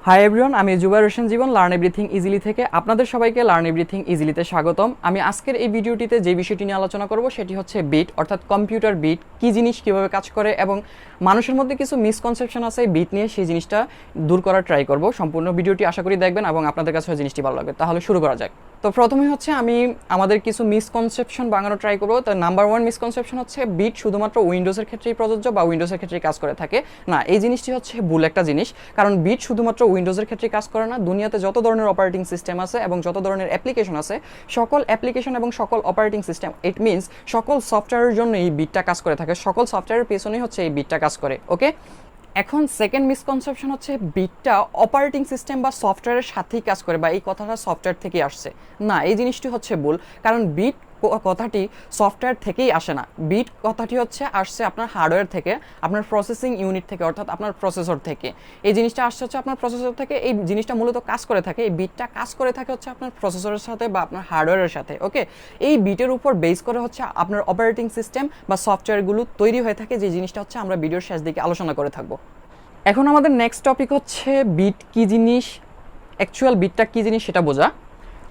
Hi everyone, আমি জুবাইর হোসেন জীবন learn everything easily থেকে আপনাদের সবাইকে লার্ন এভরিথিং ইজিলিতে স্বাগতম। আমি আজকের এই ভিডিওটিতে যে বিষয়টি নিয়ে আলোচনা করব সেটি হচ্ছে বিট, অর্থাৎ কম্পিউটার বিট কী জিনিস, কীভাবে কাজ করে এবং মানুষের মধ্যে কিছু মিসকনসেপশন আছে বিট নিয়ে, সেই জিনিসটা দূর করার ট্রাই করব। সম্পূর্ণ ভিডিওটি আশা করি দেখবেন এবং আপনাদের কাছে জিনিসটি ভালো লাগবে। তাহলে শুরু করা যাক। তো প্রথমে হচ্ছে আমি আমাদের কিছু মিসকনসেপশন বানানো ট্রাই করবো। তো নাম্বার ওয়ান মিসকনসেপশন হচ্ছে বিট শুধুমাত্র উইন্ডোজের ক্ষেত্রেই প্রযোজ্য বা উইন্ডোজের ক্ষেত্রেই কাজ করে থাকে। না, এই জিনিসটি হচ্ছে ভুল একটা জিনিস, কারণ বিট শুধুমাত্র উইন্ডোজের ক্ষেত্রে কাজ করে না। দুনিয়াতে যত ধরনের অপারেটিং সিস্টেম আছে এবং যত ধরনের অ্যাপ্লিকেশন আছে, সকল অ্যাপ্লিকেশন এবং সকল অপারেটিং সিস্টেম, ইট মিনস সকল সফটওয়্যারের জন্য এই বিটটা কাজ করে থাকে। সকল সফটওয়্যারের পেছনেই হচ্ছে এই বিটটা কাজ করে। ওকে, এখন সেকেন্ড মিসকনসেপশন হচ্ছে বিটটা অপারেটিং সিস্টেম বা সফটওয়্যারের সাথেই কাজ করে বা এই কথাটা সফটওয়্যার থেকেই আসছে। না, এই জিনিসটি হচ্ছে ভুল, কারণ বিট কথাটি সফটওয়্যার থেকেই আসে না। বিট কথাটি হচ্ছে আসছে আপনার হার্ডওয়্যার থেকে, আপনার প্রসেসিং ইউনিট থেকে, অর্থাৎ আপনার প্রসেসর থেকে। এই জিনিসটা আসছে হচ্ছে আপনার প্রসেসর থেকে। এই জিনিসটা মূলত কাজ করে থাকে, এই বিটটা কাজ করে থাকে হচ্ছে আপনার প্রসেসরের সাথে বা আপনার হার্ডওয়্যারের সাথে। ওকে, এই বিটের উপর বেস করে হচ্ছে আপনার অপারেটিং সিস্টেম বা সফটওয়্যারগুলো তৈরি হয়ে থাকে, যে জিনিসটা হচ্ছে আমরা ভিডিওর শেষ দিকে আলোচনা করে থাকবো। এখন আমাদের নেক্সট টপিক হচ্ছে বিট কী জিনিস, অ্যাকচুয়াল বিটটা কী জিনিস সেটা বোঝা।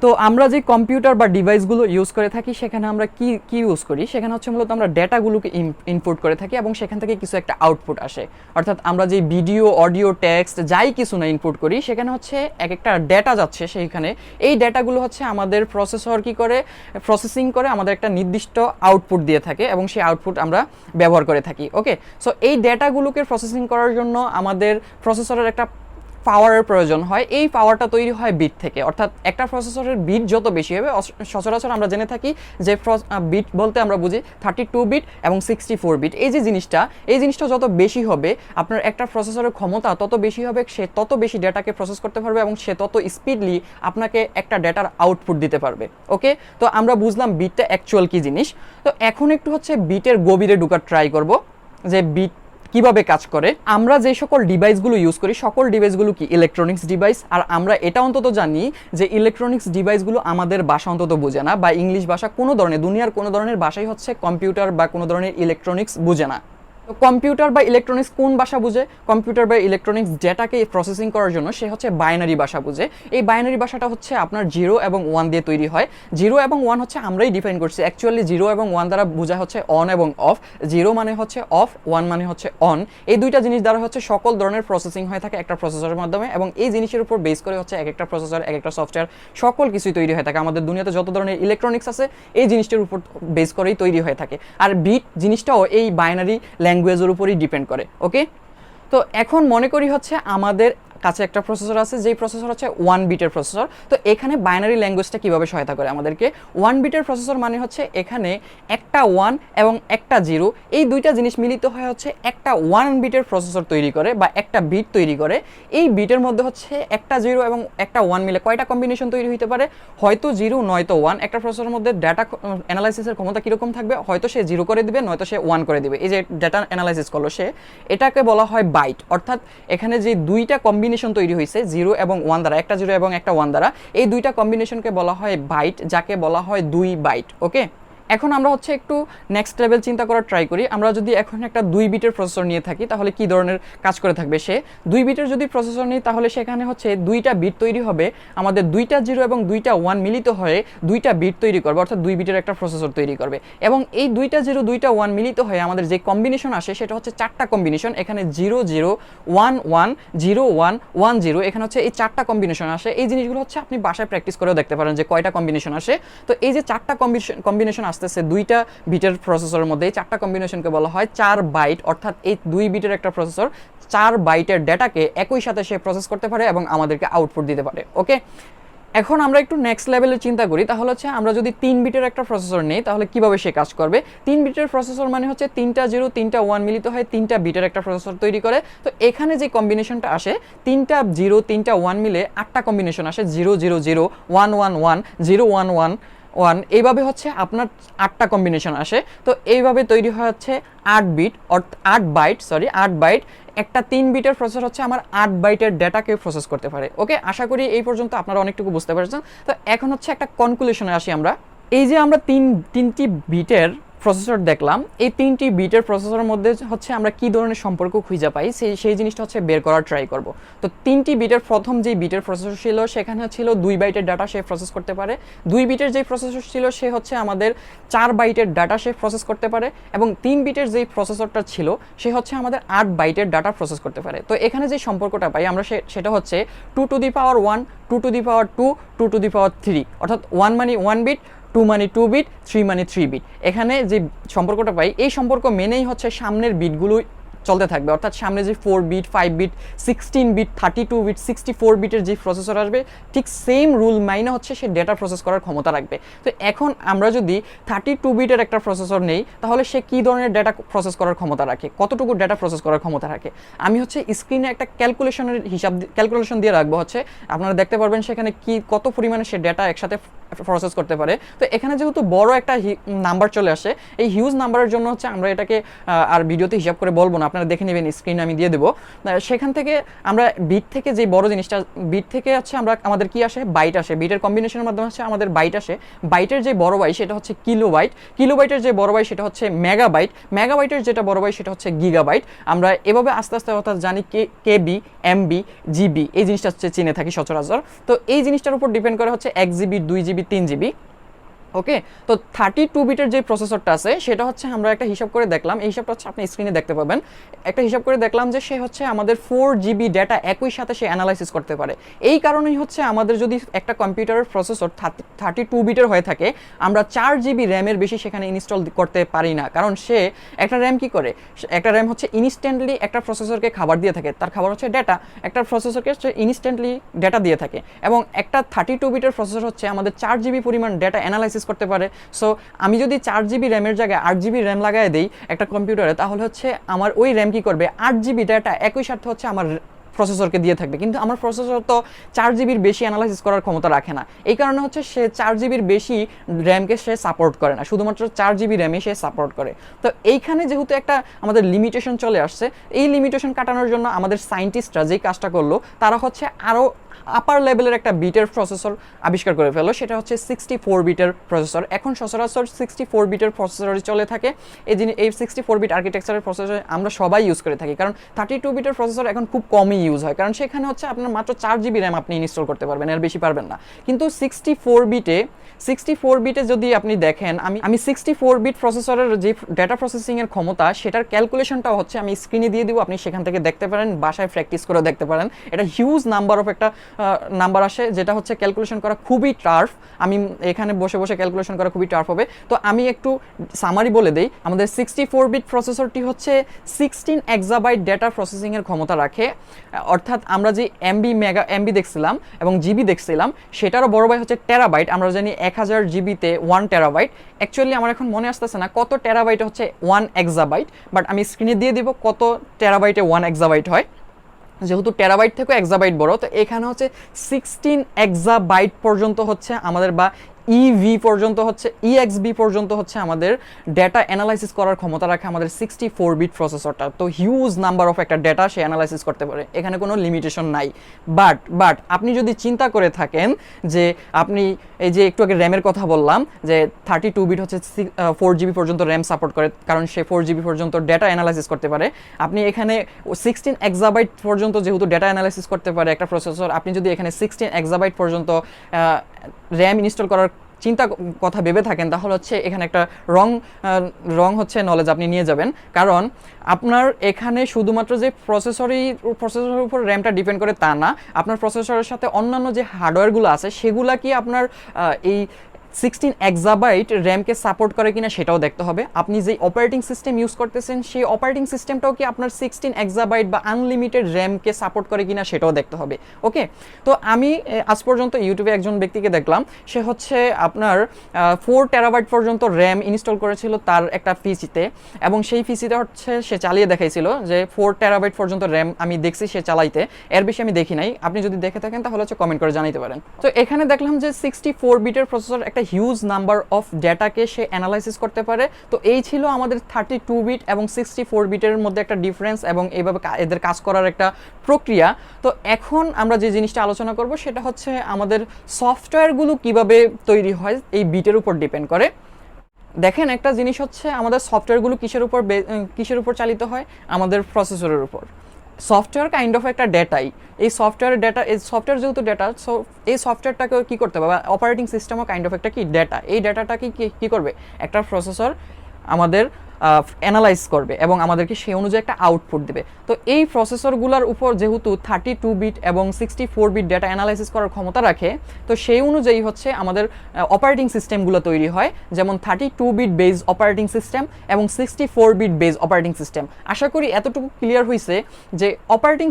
তো আমরা যে কম্পিউটার বা ডিভাইসগুলো ইউজ করে থাকি সেখানে আমরা কি ইউজ করি, সেখানে হচ্ছে মূলত আমরা ডেটাগুলোকে ইনপুট করে থাকি এবং সেখান থেকে কিছু একটা আউটপুট আসে। অর্থাৎ আমরা যে ভিডিও, অডিও, টেক্সট যাই কিছু না ইনপুট করি, সেখানে হচ্ছে এক একটা ডেটা যাচ্ছে সেইখানে। এই ডেটাগুলো হচ্ছে আমাদের প্রসেসর কি করে, প্রসেসিং করে আমাদের একটা নির্দিষ্ট আউটপুট দিয়ে থাকে এবং সেই আউটপুট আমরা ব্যবহার করে থাকি। ওকে, সো এই ডেটাগুলোকে প্রসেসিং করার জন্য আমাদের প্রসেসরের একটা পাওয়ারের প্রয়োজন হয়। এই পাওয়ারটা তৈরি হয় বিট থেকে, অর্থাৎ একটা প্রসেসরের বিট যত বেশি হবে, সচরাচর আমরা জেনে থাকি যে বিট বলতে আমরা বুঝি 32 বিট এবং 64 বিট। এই জিনিসটা যত বেশি হবে, আপনার একটা প্রসেসরের ক্ষমতা তত বেশি হবে, সে তত বেশি ডেটাকে প্রসেস করতে পারবে এবং সে তত স্পিডলি আপনাকে একটা ডেটার আউটপুট দিতে পারবে। ওকে, তো আমরা বুঝলাম বিটটা অ্যাকচুয়াল কী জিনিস। তো এখন একটু হচ্ছে বিটের গভীরে ঢোকার ট্রাই করব, যে বিট কিভাবে কাজ করে। আমরা যে সকল ডিভাইসগুলো ইউজ করি, সকল ডিভাইসগুলো কি ইলেকট্রনিক্স ডিভাইস, আর আমরা এটা অন্তত জানি যে ইলেকট্রনিক্স ডিভাইসগুলো আমাদের ভাষা অন্তত বোঝে না, বা ইংলিশ ভাষা কোনো ধরনের, দুনিয়ার কোনো ধরনের ভাষাই হচ্ছে কম্পিউটার বা কোনো ধরনের ইলেকট্রনিক্স বোঝে না। তো কম্পিউটার বা ইলেকট্রনিক্স কোন ভাষা বুঝে? কম্পিউটার বা ইলেকট্রনিক্স ডেটাকে প্রসেসিং করার জন্য সে হচ্ছে বাইনারি ভাষা বুঝে। এই বাইনারি ভাষাটা হচ্ছে আপনার 0 এবং 1 দিয়ে তৈরি হয়। 0 এবং 1 হচ্ছে আমরাই ডিফাইন করছি। অ্যাকচুয়ালি 0 এবং 1 দ্বারা বোঝা হচ্ছে অন এবং অফ। 0 মানে হচ্ছে অফ, 1 মানে হচ্ছে অন। এই দুইটা জিনিস দ্বারা হচ্ছে সকল ধরনের প্রসেসিং হয়ে থাকে একটা প্রসেসরের মাধ্যমে, এবং এই জিনিসের উপর বেস করে হচ্ছে এক একটা প্রসেসর, এক একটা সফটওয়্যার, সকল কিছুই তৈরি হয়ে থাকে। আমাদের দুনিয়াতে যত ধরনের ইলেকট্রনিক্স আছে এই জিনিসটার উপর বেস করেই তৈরি হয়ে থাকে। আর বিট জিনিসটাও এই বাইনারি ল্যাঙ্গুয়েজের উপরই ডিপেন্ড করে। ওকে, তো এখন মনে করি হচ্ছে আমাদের কাছে একটা প্রসেসর আছে, যেই প্রসেসর হচ্ছে 1 বিটের প্রসেসর। তো এখানে বাইনারি ল্যাঙ্গুয়েজটা কিভাবে সহায়তা করে আমাদেরকে? 1 বিটের প্রসেসর মানে হচ্ছে এখানে একটা 1 এবং একটা 0, এই দুইটা জিনিস মিলিত হয়ে হচ্ছে একটা 1 বিটের প্রসেসর তৈরি করে বা একটা বিট তৈরি করে। এই বিটের মধ্যে হচ্ছে একটা 0 এবং একটা 1 মিলে কয়টা কম্বিনেশন তৈরি হতে পারে? হয়তো 0 নয়তো 1। একটা প্রসেসরের মধ্যে ডাটা অ্যানালাইসিসের ক্ষমতা কীরকম থাকবে? হয়তো সে 0 করে দিবে, নয়তো সে 1 করে দিবে। এই যে ডাটা অ্যানালাইসিস করলো সে, এটাকে বলা হয় বাইট। অর্থাৎ এখানে যে দুইটা কম্বিনেশন তৈরি হয়েছে 0 এবং 1 দ্বারা, একটা 0 এবং একটা 1 দ্বারা, এই দুইটা কম্বিনেশনকে বলা হয় বাইট, যাকে বলা হয় 2 বাইট। ওকে, এখন আমরা হচ্ছে একটু নেক্সট লেভেল চিন্তা করার ট্রাই করি। আমরা যদি এখন একটা 2 বিটের প্রসেসর নিয়ে থাকি তাহলে কি ধরনের কাজ করে থাকবে সে? 2 বিটের যদি প্রসেসর নিই তাহলে সেখানে হচ্ছে দুইটা বিট তৈরি হবে, আমাদের দুইটা 0 এবং দুইটা 1 মিলিত হয়ে দুইটা বিট তৈরি করবে, অর্থাৎ 2 বিটের একটা প্রসেসর তৈরি করবে। এবং এই দুইটা 0 দুইটা 1 মিলিত হয়ে আমাদের যে কম্বিনেশন আসে সেটা হচ্ছে 4টা কম্বিনেশন। এখানে 0 0 1 1 0 1 1 0, এখানে হচ্ছে এই 4টা কম্বিনেশন আসে। এই জিনিসগুলো হচ্ছে আপনি বাসায় প্র্যাকটিস করেও দেখতে পারেন যে কয়টা কম্বিনেশন আসে। তো এই যে 4টা কম্বিনেশন আসতেছে দুইটা বিটের প্রসেসরের মধ্যে, এই 4টা কম্বিনেশনকে বলা হয় 4 বাইট। অর্থাৎ এই 2 বিটের একটা প্রসেসর 4 বাইটের ডেটাকে একই সাথে সে প্রসেস করতে পারে এবং আমাদেরকে আউটপুট দিতে পারে। ওকে, এখন আমরা একটু নেক্সট লেভেলে চিন্তা করি। তাহলে হচ্ছে আমরা যদি 3 বিটের একটা প্রসেসর নেই তাহলে কিভাবে সে কাজ করবে? 3 বিটের প্রসেসর মানে হচ্ছে 3টা 0 3টা 1 মিলিত হয় 3টা বিটের একটা প্রসেসর তৈরি করে। তো এখানে যে কম্বিনেশনটা আসে, 3টা 0 3টা 1 মিলে 8টা কম্বিনেশন আসে, 0 0 0 1 1 1 0 1 1 1, এইভাবে হচ্ছে আপনার 8টা কম্বিনেশন আসে। তো এইভাবে তৈরি হয় হচ্ছে 8 বিট, 8 বাইট, 8 বাইট। একটা 3 বিটের প্রসেসর হচ্ছে আমার 8 বাইটের ডেটাকে প্রসেস করতে পারে। ওকে, আশা করি এই পর্যন্ত আপনারা অনেকটুকু বুঝতে পেরেছেন। তো এখন হচ্ছে একটা কনক্লুশনে আসি আমরা। এই যে আমরা তিনটি বিটের প্রসেসর দেখলাম, এই 3টি বিটের প্রসেসরের মধ্যে হচ্ছে আমরা কি ধরনের সম্পর্ক খুঁজে পাই সেই জিনিসটা হচ্ছে বের করার ট্রাই করব। তো 3টি বিটের প্রথম যেই বিটের প্রসেসর ছিল সেখানে ছিল 2 বাইটের ডাটা সে প্রসেস করতে পারে, 2 বিটের যেই প্রসেসর ছিল সে হচ্ছে আমাদের 4 বাইটের ডাটা সে প্রসেস করতে পারে, এবং 3 বিটের যেই প্রসেসরটা ছিল সে হচ্ছে আমাদের 8 বাইটের ডাটা প্রসেস করতে পারে। তো এখানে যে সম্পর্কটা পাই আমরা সেটা হচ্ছে 2 to the power 1, 2 to the power 2, 2 to the power 3, অর্থাৎ 1 মানে 1 বিট, 2 মানে 2 বিট, 3 মানে 3 বিট। এখানে যে সম্পর্কটা পাই এই সম্পর্ক মেনেই হচ্ছে সামনের বিটগুলো চলতে থাকবে, অর্থাৎ সামনে যে 4 বিট, 5 বিট, 16 বিট, 32 বিট, 64 বিটের যে প্রসেসর আসবে ঠিক সেম রুল মাইনে হচ্ছে সে ডেটা প্রসেস করার ক্ষমতা রাখবে। তো এখন আমরা যদি 32 বিটের একটা প্রসেসর নেই তাহলে সে কী ধরনের ডেটা প্রসেস করার ক্ষমতা রাখে, কতটুকু ডেটা প্রসেস করার ক্ষমতা রাখে, আমি হচ্ছে স্ক্রিনে একটা ক্যালকুলেশন দিয়ে রাখবো, হচ্ছে আপনারা দেখতে পারবেন সেখানে কি কত পরিমাণে সে ডেটা একসাথে প্রসেস করতে পারে। তো এখানে যেহেতু বড় একটা নাম্বার চলে আসে, এই হিউজ নাম্বারের জন্য হচ্ছে আমরা এটাকে আর ভিডিওতে হিসাব করে বলবো না, আপনারা দেখে নেবেন, স্ক্রিনে আমি দিয়ে দেবো। সেখান থেকে আমরা বিট থেকে যে বড় জিনিসটা, বিট থেকে হচ্ছে আমাদের কি আসে, বাইট আসে, বিটের কম্বিনেশনের মাধ্যমে হচ্ছে আমাদের বাইট আসে। বাইটের যে বড় বাইট সেটা হচ্ছে কিলোবাইট, কিলোবাইটের যে বড় বাইট সেটা হচ্ছে মেগাবাইট, মেগাবাইটের যেটা বড় বাইট সেটা হচ্ছে গিগাবাইট। আমরা এভাবে আস্তে আস্তে অর্থাৎ জানি কেবি, এমবি, জিবি, এই জিনিসটা হচ্ছে চিনে থাকি সচরাচর। তো এই জিনিসটার উপর ডিপেন্ড করে হচ্ছে 1 জিবি, 2 জিবি, 3 জিবি। ওকে, তো 32 বিটের যে প্রসেসরটা আছে সেটা হচ্ছে আমরা একটা হিসাব করে দেখলাম, এই হিসাবটা হচ্ছে আপনি স্ক্রিনে দেখতে পাবেন, একটা হিসাব করে দেখলাম যে সে হচ্ছে আমাদের 4 জিবি ডেটা একই সাথে সে অ্যানালাইসিস করতে পারে। এই কারণেই হচ্ছে আমাদের যদি একটা কম্পিউটারের প্রসেসর 32 বিটের হয়ে থাকে আমরা 4 জিবি র্যামের বেশি সেখানে ইনস্টল করতে পারি না, কারণ সে একটা র্যাম কি করে, একটা র্যাম হচ্ছে ইনস্ট্যান্টলি একটা প্রসেসরকে খাবার দিয়ে থাকে, তার খাবার হচ্ছে ডেটা, একটা প্রসেসরকে ইনস্ট্যান্টলি ডেটা দিয়ে থাকে, এবং একটা 32 বিটের প্রসেসর হচ্ছে আমাদের 4 জিবি পরিমাণ ডেটা অ্যানালাইসিস করতে পারে। সো আমি যদি 4 জিবি র্যামের জায়গায় 8 জিবি র্যাম লাগাই দেই একটা কম্পিউটারে, তাহলে হচ্ছে আমার ওই র্যাম কি করবে, 8 জিবি ডেটা একই সাথে হচ্ছে আমার প্রসেসরকে দিয়ে থাকবে, কিন্তু আমার প্রসেসর তো 4 জিবির বেশি অ্যানালাইসিস করার ক্ষমতা রাখে না। এই কারণে হচ্ছে সে 4 জিবির বেশি র্যামকে সে সাপোর্ট করে না, শুধুমাত্র 4 জিবি র্যামে সে সাপোর্ট করে। তো এইখানে যেহেতু একটা আমাদের লিমিটেশন চলে আসছে, এই লিমিটেশন কাটানোর জন্য আমাদের সায়েন্টিস্টরা যেই কাজটা করলো তারা হচ্ছে আরও আপার লেভেলের একটা বিটের প্রসেসর আবিষ্কার করে ফেললো, সেটা হচ্ছে 64 বিটের প্রসেসর। এখন সচরাচর 64 বিটের প্রসেসরই চলে থাকে, এই 64 বিট আর্কিটেকচারের প্রসেসর আমরা সবাই ইউজ করে থাকি, কারণ 32 বিটের প্রসেসর এখন খুব কমই ইউজ হয়, কারণ সেখানে হচ্ছে আপনার মাত্র 4 জিবি র্যাম আপনি ইনস্টল করতে পারবেন, এর বেশি পারবেন না। কিন্তু 64 বিটে যদি আপনি দেখেন, আমি 64 বিট প্রসেসরের যে ডেটা প্রসেসিংয়ের ক্ষমতা সেটার ক্যালকুলেশনটাও হচ্ছে আমি স্ক্রিনে দিয়ে দিব, আপনি সেখান থেকে দেখতে পারেন, বাসায় প্র্যাকটিস করে দেখতে পারেন। এটা হিউজ নাম্বার অফ একটা নাম্বার আসে যেটা হচ্ছে ক্যালকুলেশন করা খুবই টাফ, আমি এখানে বসে বসে ক্যালকুলেশন করা খুবই টাফ হবে। তো আমি একটু সামারি বলে দেই, আমাদের 64 বিট প্রসেসরটি হচ্ছে 16 এক্সাবাইট ডেটা প্রসেসিংয়ের ক্ষমতা রাখে, অর্থাৎ আমরা যে এমবি দেখছিলাম এবং জিবি দেখছিলাম সেটারও বড় ভাই হচ্ছে টেরাবাইট, আমরা জানি 1000 জিবিতে 1 টেরাবাইট। অ্যাকচুয়ালি আমার এখন মনে আসতেছে না কত টেরাবাইট হচ্ছে 1 এক্সাবাইট, বাট আমি স্ক্রিনে দিয়ে দিব কত টেরাবাইটে 1 এক্সাবাইট হয়। যেহেতু টেরাবাইট থেকে এক্সাবাইট বড়, তো এখানে হচ্ছে 16 এক্সাবাইট পর্যন্ত হচ্ছে আমাদের, বা ইভি পর্যন্ত হচ্ছে, ইএক্সবি পর্যন্ত হচ্ছে আমাদের ডেটা অ্যানালাইসিস করার ক্ষমতা রাখে আমাদের 64 বিট প্রসেসরটা। তো হিউজ নাম্বার অফ একটা ডেটা সে অ্যানালাইসিস করতে পারে, এখানে কোনো লিমিটেশন নাই। বাট আপনি যদি চিন্তা করে থাকেন যে আপনি এই যে একটু আগে র্যামের কথা বললাম যে 32 বিট হচ্ছে 4 জিবি পর্যন্ত র্যাম সাপোর্ট করে, কারণ সে 4 জিবি পর্যন্ত ডেটা অ্যানালাইসিস করতে পারে। আপনি এখানে 16 এক্সাবাইট পর্যন্ত যেহেতু ডেটা অ্যানালাইসিস করতে পারে একটা প্রসেসর, আপনি যদি এখানে 16 এক্সাবাইট পর্যন্ত র্যাম ইনস্টল করার কথা ভেবে থাকেন, তাহলে হচ্ছে এখানে একটা রং হচ্ছে নলেজ আপনি নিয়ে যাবেন, কারণ আপনার এখানে শুধুমাত্র যে প্রসেসরের উপর র্যামটা ডিপেন্ড করে তা না, আপনার প্রসেসরের সাথে অন্যান্য যে হার্ডওয়্যারগুলো আছে সেগুলা কি আপনার এই 16 এক্সাবাইট র্যামকে সাপোর্ট করে কিনা সেটাও দেখতে হবে। আপনি যে অপারেটিং সিস্টেম ইউজ করতেছেন সেই অপারেটিং সিস্টেমটাও কি আপনার 16 এক্সাবাইট বা আনলিমিটেড র্যামকে সাপোর্ট করে কিনা সেটাও দেখতে হবে। ওকে, তো আমি আজ পর্যন্ত ইউটিউবে একজন ব্যক্তিকে দেখলাম, সে হচ্ছে আপনার 4 টেরাবাইট পর্যন্ত র্যাম ইনস্টল করেছিল তার একটা পিসিতে, এবং সেই পিসিতে হচ্ছে সে চালিয়ে দেখাইছিল যে 4 টেরাবাইট পর্যন্ত র্যাম আমি দেখছি সে চালাইতে, এর বেশি আমি দেখি নাই। আপনি যদি দেখে থাকেন তাহলে হচ্ছে কমেন্ট করে জানাইতে পারেন। তো এখানে দেখলাম যে 64 বিটের প্রসেসর একটা হিউজ নাম্বার অফ ডেটাকে সে অ্যানালাইসিস করতে পারে। তো এই ছিল আমাদের 32 বিট এবং 64 বিটের মধ্যে একটা ডিফারেন্স এবং এইভাবে এদের কাজ করার একটা প্রক্রিয়া। তো এখন আমরা যে জিনিসটা আলোচনা করব সেটা হচ্ছে আমাদের সফটওয়্যারগুলো কিভাবে তৈরি হয় এই বিটের উপর ডিপেন্ড করে। দেখেন একটা জিনিস হচ্ছে আমাদের সফটওয়্যারগুলো কিসের উপর চালিত হয়, আমাদের প্রসেসরের উপর। সফটওয়্যার কাইন্ড অফ একটা ডেটাই, এই সফটওয়্যার যেহেতু ডেটা, সো এই সফটওয়্যারটাকে কী করতে হবে, বা অপারেটিং সিস্টেমও কাইন্ড অফ একটা কি ডেটা, এই ডেটাটাকে কী করবে একটা প্রসেসর আমাদের অ্যানালাইজ করবে এবং আমাদেরকে সেই অনুযায়ী একটা আউটপুট দেবে। তো এই প্রসেসরগুলোর উপর যেহেতু 32 বিট এবং 64 বিট ডেটা অ্যানালাইসিস করার ক্ষমতা রাখে, তো সেই অনুযায়ী হচ্ছে আমাদের অপারেটিং সিস্টেমগুলো তৈরি হয়, যেমন 32 বিট বেজ অপারেটিং সিস্টেম এবং 64 বিট বেজ অপারেটিং সিস্টেম। আশা করি এতটুকু ক্লিয়ার হয়েছে যে অপারেটিং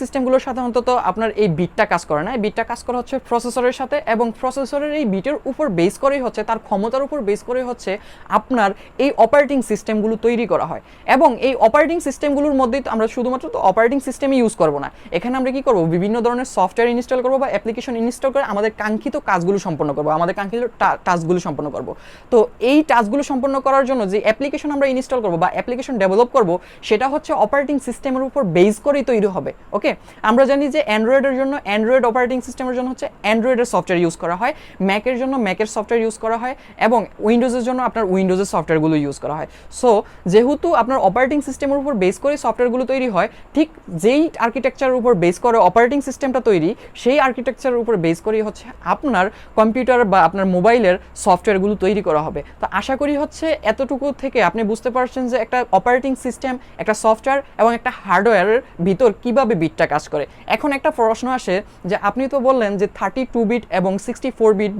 সিস্টেমগুলোর সাথে অন্তত আপনার এই বিটটা কাজ করে না, এই বিটটা কাজ করা হচ্ছে প্রসেসরের সাথে, এবং প্রসেসরের এই বিটের উপর বেস করেই হচ্ছে, তার ক্ষমতার উপর বেস করেই হচ্ছে আপনার এই অপারেটিং সিস্টেমগুলো তৈরি করা হয়। এবং এই অপারেটিং সিস্টেমগুলোর মধ্যেই আমরা শুধুমাত্র তো অপারেটিং সিস্টেমই ইউজ করব না, এখানে আমরা কি করব, বিভিন্ন ধরনের সফটওয়্যার ইনস্টল করব বা অ্যাপ্লিকেশন ইনস্টল করে আমাদের কাঙ্ক্ষিত কাজগুলো সম্পন্ন করব, আমাদের কাঙ্ক্ষিত টাস্কগুলো সম্পন্ন করব। তো এই টাস্কগুলো সম্পন্ন করার জন্য যে অ্যাপ্লিকেশন আমরা ইনস্টল করব বা অ্যাপ্লিকেশন ডেভেলপ করব, সেটা হচ্ছে অপারেটিং সিস্টেমের উপর বেস করেই তৈরি হবে। ওকে, আমরা জানি যে অ্যান্ড্রয়েডের জন্য অ্যান্ড্রয়েড অপারেটিং সিস্টেমের জন্য হচ্ছে অ্যান্ড্রয়েডের সফটওয়্যার ইউজ করা হয়, ম্যাকের জন্য ম্যাকের সফটওয়্যার ইউজ করা হয়, এবং উইন্ডোজের জন্য আপনার উইন্ডোজের সফটওয়্যারগুলো ইউজ করা হয়। সো যেহেতু আপনার অপারেটিং সিস্টেমের উপর বেস করে সফটওয়্যারগুলো তৈরি হয়, ঠিক যেই আর্কিটেকচারের উপর বেস করে অপারেটিং সিস্টেমটা তৈরি, সেই আর্কিটেকচারের উপর বেস করেই হচ্ছে আপনার কম্পিউটার বা আপনার মোবাইলের সফটওয়্যারগুলো তৈরি করা হবে। তো আশা করি হচ্ছে এতটুকু থেকে আপনি বুঝতে পারছেন যে একটা অপারেটিং সিস্টেম, একটা সফটওয়্যার এবং একটা হার্ডওয়্যারের ভিতর কিভাবে বিটটা কাজ করে। এখন একটা প্রশ্ন আসে যে আপনি তো বললেন যে 32 বিট এবং 64 বিট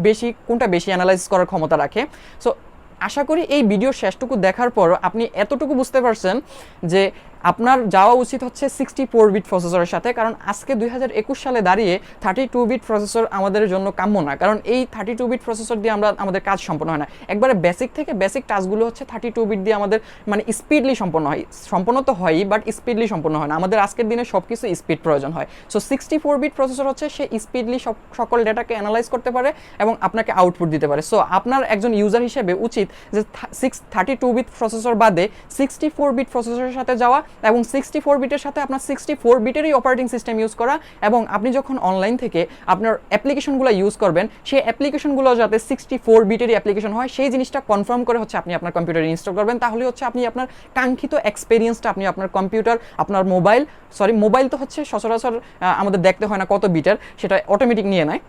কোনটা বেশি অ্যানালাইসিস করার ক্ষমতা রাখে। সো আশা করি এই ভিডিওর শেষটুকু দেখার পর আপনি এতটুকু বুঝতে পারছেন যে আপনার যাওয়া উচিত হচ্ছে 64 বিট প্রসেসরের সাথে, কারণ আজকে 2021 সালে দাঁড়িয়ে 32 বিট প্রসেসর আমাদের জন্য কাম্য না, কারণ এই 32 বিট প্রসেসর দিয়ে আমাদের কাজ সম্পন্ন হয় না। একবারে বেসিক টাস্কগুলো হচ্ছে 32 বিট দিয়ে আমাদের মানে স্পিডলি সম্পন্ন তো হয়ই, বাট স্পিডলি সম্পন্ন হয় না। আমাদের আজকের দিনে সব কিছু স্পিড প্রয়োজন হয়। সো 64 বিট প্রসেসর হচ্ছে সে স্পিডলি সকল ডেটাকে অ্যানালাইজ করতে পারে এবং আপনাকে আউটপুট দিতে পারে। সো আপনার একজন ইউজার হিসেবে উচিত যে 32 বিট প্রসেসর বাদে 64 বিট প্রসেসরের সাথে যাওয়া এবং 64 বিটের সাথে আপনার 64 বিটেরই অপারেটিং সিস্টেম ইউজ করা, এবং আপনি যখন অনলাইন থেকে আপনার অ্যাপ্লিকেশনগুলো ইউজ করবেন, সেই অ্যাপ্লিকেশনগুলো যাতে 64 বিটেরই অ্যাপ্লিকেশন হয়, সেই জিনিসটা কনফার্ম করে হচ্ছে আপনি আপনার কম্পিউটারে ইনস্টল করবেন। তাহলে হচ্ছে আপনি আপনার কাঙ্ক্ষিত এক্সপেরিয়েন্সটা আপনি আপনার কম্পিউটার, আপনার মোবাইল তো হচ্ছে সচরাচর আমাদের দেখতে হয় না কত বিটের, সেটা অটোমেটিক নিয়ে নেয়।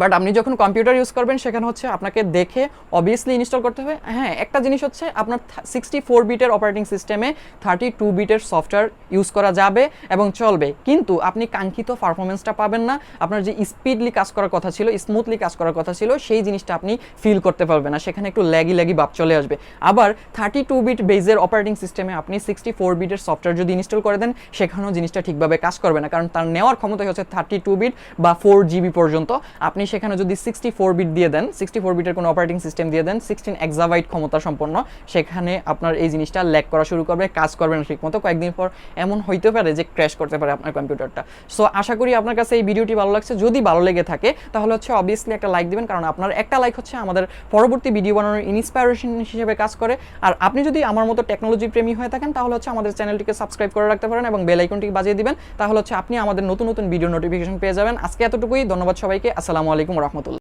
বাট আপনি যখন কম্পিউটার ইউজ করবেন, সেখানে হচ্ছে আপনাকে দেখে অবভিয়াসলি ইনস্টল করতে হবে। হ্যাঁ, একটা জিনিস হচ্ছে আপনার 64 বিটের অপারেটিং সিস্টেমে 32 বিটের সফটওয়্যার ইউজ করা যাবে এবং চলবে, কিন্তু আপনি কাঙ্ক্ষিত পারফরমেন্সটা পাবেন না। আপনার যে স্পিডলি কাজ করার কথা ছিল, স্মুথলি কাজ করার কথা ছিল, সেই জিনিসটা আপনি ফিল করতে পারবেন না, সেখানে একটু ল্যাগি ভাব চলে আসবে। আবার 32 বিট বেজের অপারেটিং সিস্টেমে আপনি 64 বিটের সফটওয়্যার যদি ইনস্টল করে দেন, সেখানেও জিনিসটা ঠিকভাবে কাজ করবে না, কারণ তার নেওয়ার ক্ষমতা হচ্ছে 32 বিট বা 4 জিবি পর্যন্ত। আপনি সেখানে যদি 64 বিট দিয়ে দেন, 64 বিটের কোনো অপারেটিং সিস্টেম দিয়ে দেন 16 এক্সাবাইট ক্ষমতা সম্পন্ন, সেখানে আপনার এই জিনিসটা ল্যাগ করা শুরু করবে, কাজ করবে না ঠিকমতো। কয়েকদিন পর এমন হইতে পারে যে ক্র্যাশ করতে পারে আপনার কম্পিউটারটা। সো আশা করি আপনার কাছে এই ভিডিওটি ভালো লাগছে। যদি ভালো লেগে থাকে তাহলে হচ্ছে অবভিয়াসলি একটা লাইক দিবেন, কারণ আপনার একটা লাইক হচ্ছে আমাদের পরবর্তী ভিডিও বানানোর ইন্সপিরেশন হিসেবে কাজ করে। আর আপনি যদি আমার মতো টেকনোলজি প্রেমী হয়ে থাকেন, তাহলে হচ্ছে আমাদের চ্যানেলটিকে সাবস্ক্রাইব করে রাখতে পারেন এবং বেল আইকনটিকে বাজিয়ে দিবেন, তাহলে হচ্ছে আপনি আমাদের নতুন ভিডিও নোটিফিকেশন পেয়ে যাবেন। আজকে এতটুকুই, ধন্যবাদ সবাইকে। আসসালামু আলাইকুম ওয়া রাহমাতুল্লাহ।